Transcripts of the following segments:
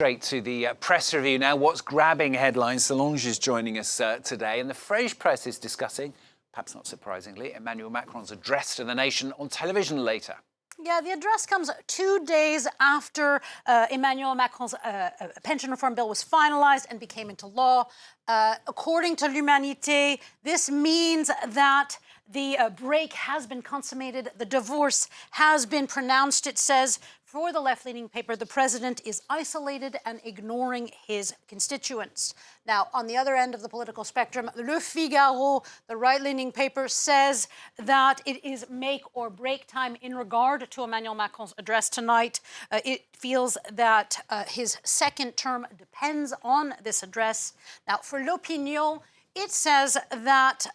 Straight to the press review now. What's grabbing headlines? Solange is joining us today, and the French press is discussing, perhaps not surprisingly, Emmanuel Macron's address to the nation on television later. Yeah, the address comes 2 days after Emmanuel Macron's pension reform bill was finalized and became into law. According to L'Humanité, this means that the break has been consummated. The divorce has been pronounced, it says. For the left-leaning paper, the president is isolated and ignoring his constituents. Now, on the other end of the political spectrum, Le Figaro, the right-leaning paper, says that it is make or break time in regard to Emmanuel Macron's address tonight. It feels that his second term depends on this address. Now, for L'Opinion, it says that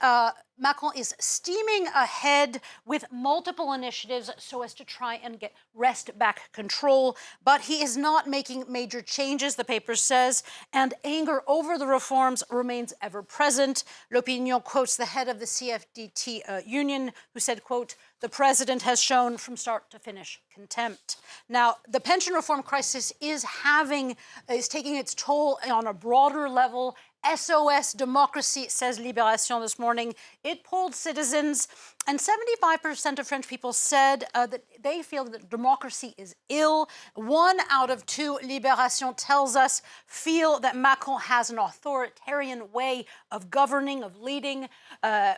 Macron is steaming ahead with multiple initiatives so as to try and wrest back control. But he is not making major changes, the paper says, and anger over the reforms remains ever present. L'Opinion quotes the head of the CFDT union, who said, quote, "The president has shown from start to finish contempt." Now, the pension reform crisis is taking its toll on a broader level. SOS democracy, says Libération this morning. It polled citizens, and 75% of French people said that they feel that democracy is ill. 1 out of 2, Libération tells us, feel that Macron has an authoritarian way of governing, of leading, a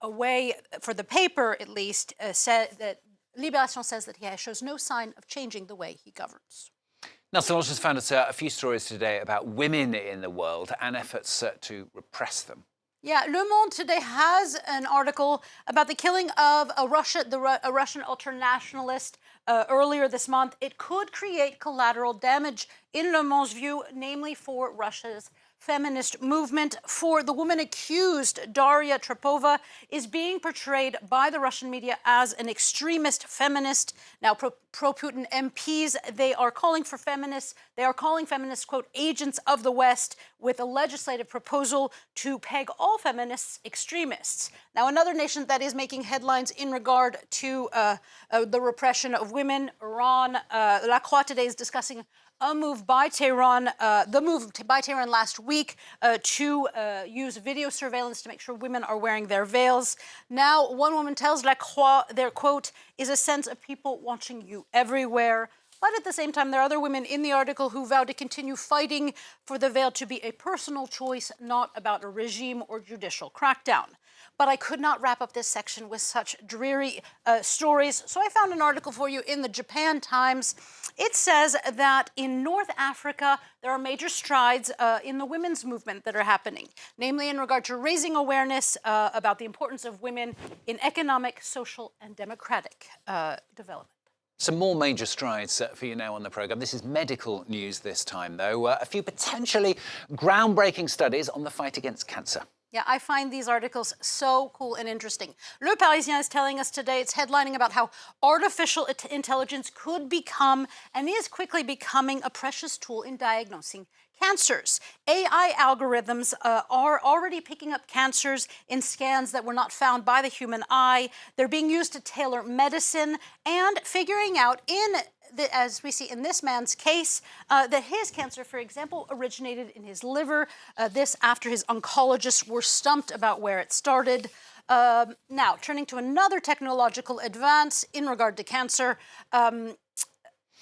way, for the paper at least, said that Libération says that he shows no sign of changing the way he governs. Now, Solange has found us a few stories today about women in the world and efforts to repress them. Yeah, Le Monde today has an article about the killing of a Russian ultranationalist earlier this month. It could create collateral damage, in Le Monde's view, namely for Russia's feminist movement. For the woman accused, Daria Trepova, is being portrayed by the Russian media as an extremist feminist. Now, pro-Putin MPs, they are calling feminists, quote, agents of the West, with a legislative proposal to peg all feminists extremists. Now, another nation that is making headlines in regard to the repression of women, Iran. La Croix today is discussing a move by Tehran, last week to use video surveillance to make sure women are wearing their veils. Now, one woman tells La Croix their quote is a sense of people watching you everywhere. But at the same time, there are other women in the article who vow to continue fighting for the veil to be a personal choice, not about a regime or judicial crackdown. But I could not wrap up this section with such dreary stories, so I found an article for you in the Japan Times. It says that in North Africa, there are major strides in the women's movement that are happening, namely in regard to raising awareness about the importance of women in economic, social, and democratic development. Some more major strides for you now on the programme. This is medical news this time, though. A few potentially groundbreaking studies on the fight against cancer. Yeah, I find these articles so cool and interesting. Le Parisien is telling us today, it's headlining about how artificial intelligence could become and is quickly becoming a precious tool in diagnosing cancers. AI algorithms are already picking up cancers in scans that were not found by the human eye. They're being used to tailor medicine and figuring out as we see in this man's case, that his cancer, for example, originated in his liver. This after his oncologists were stumped about where it started. Now, turning to another technological advance in regard to cancer.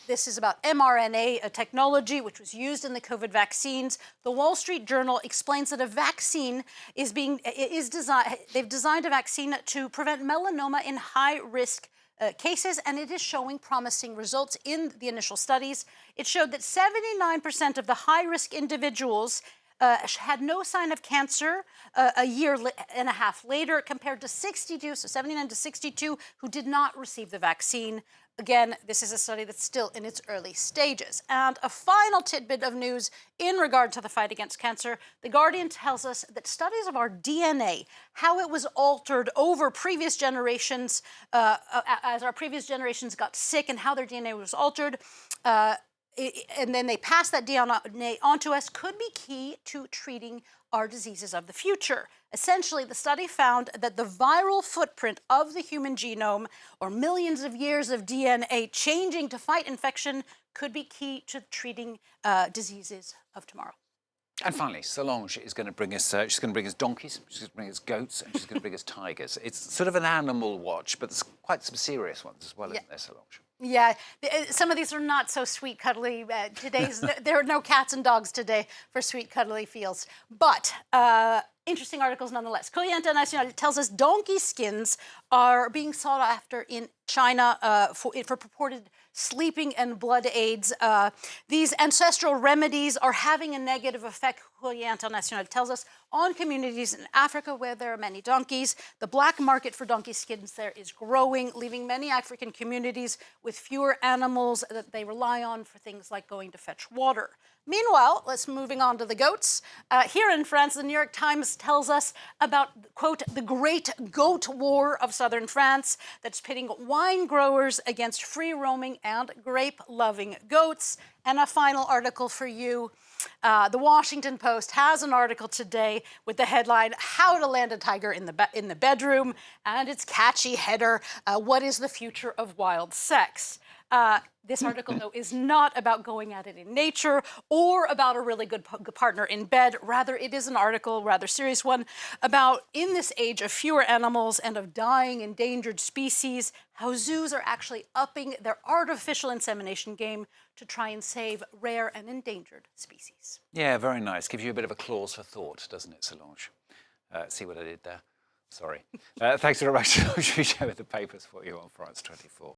This is about mRNA technology, which was used in the COVID vaccines. The Wall Street Journal explains that a vaccine they've designed a vaccine to prevent melanoma in high-risk cases, and it is showing promising results in the initial studies. It showed that 79% of the high-risk individuals had no sign of cancer a year and a half later, compared to 62, so 79 to 62, who did not receive the vaccine. Again, this is a study that's still in its early stages. And a final tidbit of news in regard to the fight against cancer. The Guardian tells us that studies of our DNA, how it was altered over previous generations, as our previous generations got sick and how their DNA was altered, and then they pass that DNA on to us, could be key to treating our diseases of the future. Essentially, the study found that the viral footprint of the human genome, or millions of years of DNA changing to fight infection, could be key to treating diseases of tomorrow. And finally, Solange is going to bring us, she's going to bring us donkeys, she's going to bring us goats, and she's going to bring us tigers. It's sort of an animal watch, but there's quite some serious ones as well, isn't there, Solange? Yeah, some of these are not so sweet, cuddly. There are no cats and dogs today for sweet, cuddly feels. But interesting articles nonetheless. Courrier International tells us donkey skins are being sought after in China for purported sleeping and blood aids. These ancestral remedies are having a negative effect, Courrier International tells us, on communities in Africa where there are many donkeys. The black market for donkey skins there is growing, leaving many African communities with fewer animals that they rely on for things like going to fetch water. Meanwhile, let's moving on to the goats. Here in France, the New York Times tells us about, quote, the great goat war of southern France that's pitting wine growers against free-roaming and grape-loving goats. And a final article for you. The Washington Post has an article today with the headline, How to Land a Tiger in the Bedroom, and its catchy header, What is the Future of Wild Sex? This article, though, is not about going at it in nature or about a really good partner in bed. Rather, it is an article, rather serious one, about, in this age of fewer animals and of dying endangered species, how zoos are actually upping their artificial insemination game to try and save rare and endangered species. Yeah, very nice. Gives you a bit of a clause for thought, doesn't it, Solange? See what I did there? Sorry. Thanks very much, Solange. We share the papers for you on France 24.